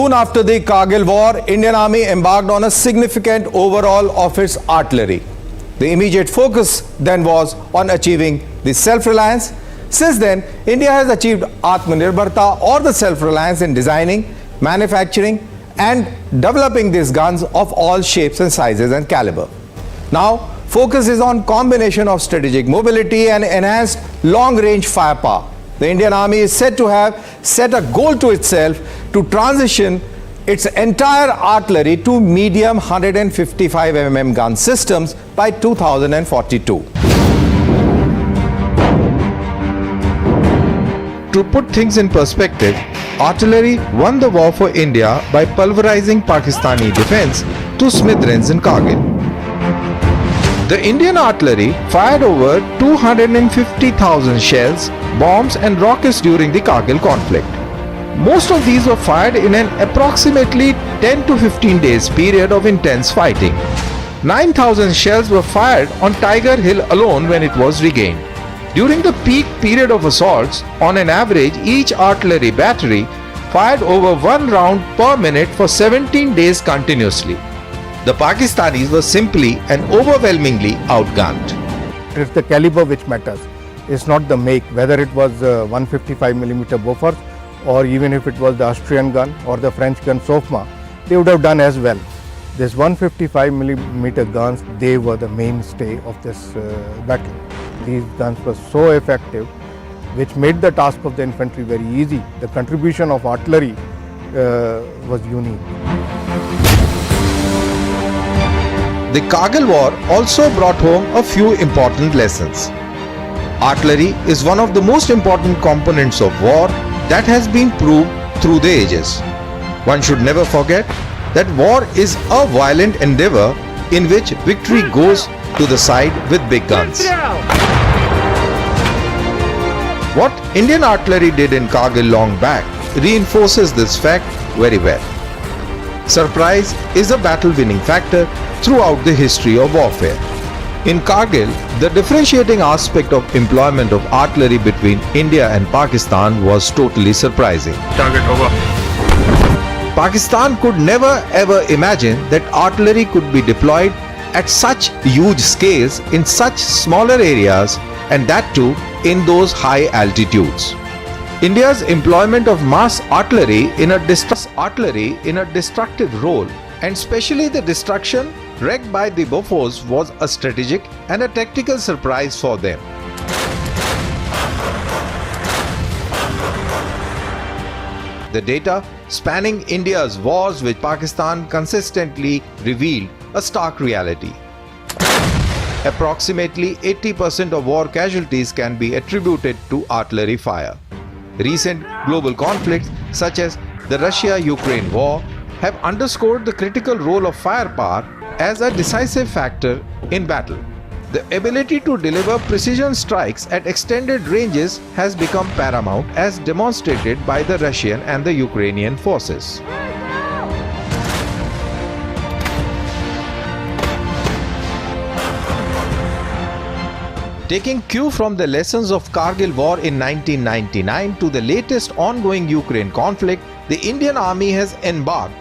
Soon after the Kargil War, Indian Army embarked on a significant overhaul of its artillery. The immediate focus then was on achieving the self-reliance. Since then, India has achieved Atmnirbarta, or the self-reliance in designing, manufacturing and developing these guns of all shapes and sizes and caliber. Now, focus is on combination of strategic mobility and enhanced long-range firepower. The Indian Army is said to have set a goal to itself to transition its entire artillery to medium 155 mm gun systems by 2042. To put things in perspective, artillery won the war for India by pulverizing Pakistani defense to smithereens in Kargil. The Indian artillery fired over 250,000 shells, bombs and rockets during the Kargil conflict. Most of these were fired in an approximately 10 to 15 days period of intense fighting. 9,000 shells were fired on Tiger Hill alone when it was regained. During the peak period of assaults, on an average, each artillery battery fired over 1 round per minute for 17 days continuously. The Pakistanis were simply and overwhelmingly outgunned. It's the caliber which matters. It's not the make, whether it was 155 mm Bofors or even if it was the Austrian gun or the French gun Sofma, they would have done as well. This 155 mm guns, they were the mainstay of this battle. These guns were so effective, which made the task of the infantry very easy. The contribution of artillery was unique. The Kargil War also brought home a few important lessons. Artillery is one of the most important components of war that has been proved through the ages. One should never forget that war is a violent endeavor in which victory goes to the side with big guns. What Indian artillery did in Kargil long back reinforces this fact very well. Surprise is a battle-winning factor throughout the history of warfare. In Kargil, the differentiating aspect of employment of artillery between India and Pakistan was totally surprising. Target over. Pakistan could never ever imagine that artillery could be deployed at such huge scales in such smaller areas, and that too in those high altitudes. India's employment of mass artillery in a destructive role, and especially the destruction wreaked by the Bofors, was a strategic and a tactical surprise for them. The data spanning India's wars with Pakistan consistently revealed a stark reality. Approximately 80% of war casualties can be attributed to artillery fire. Recent global conflicts such as the Russia-Ukraine war have underscored the critical role of firepower as a decisive factor in battle. The ability to deliver precision strikes at extended ranges has become paramount, as demonstrated by the Russian and the Ukrainian forces. Taking cue from the lessons of Kargil War in 1999 to the latest ongoing Ukraine conflict, the Indian Army has embarked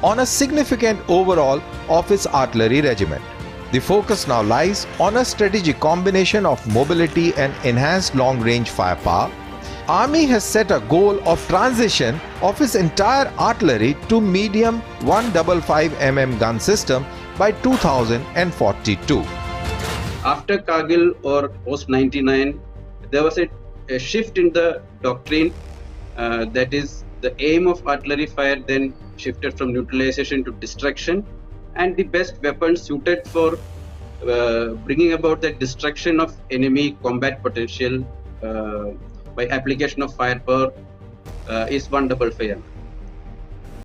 on a significant overhaul of its artillery regiment. The focus now lies on a strategic combination of mobility and enhanced long-range firepower. Army has set a goal of transition of its entire artillery to medium 155 mm gun system by 2042. After Kargil or post-99, there was a shift in the doctrine, that is, the aim of artillery fire then shifted from neutralization to destruction, and the best weapon suited for bringing about the destruction of enemy combat potential by application of firepower is 155 mm.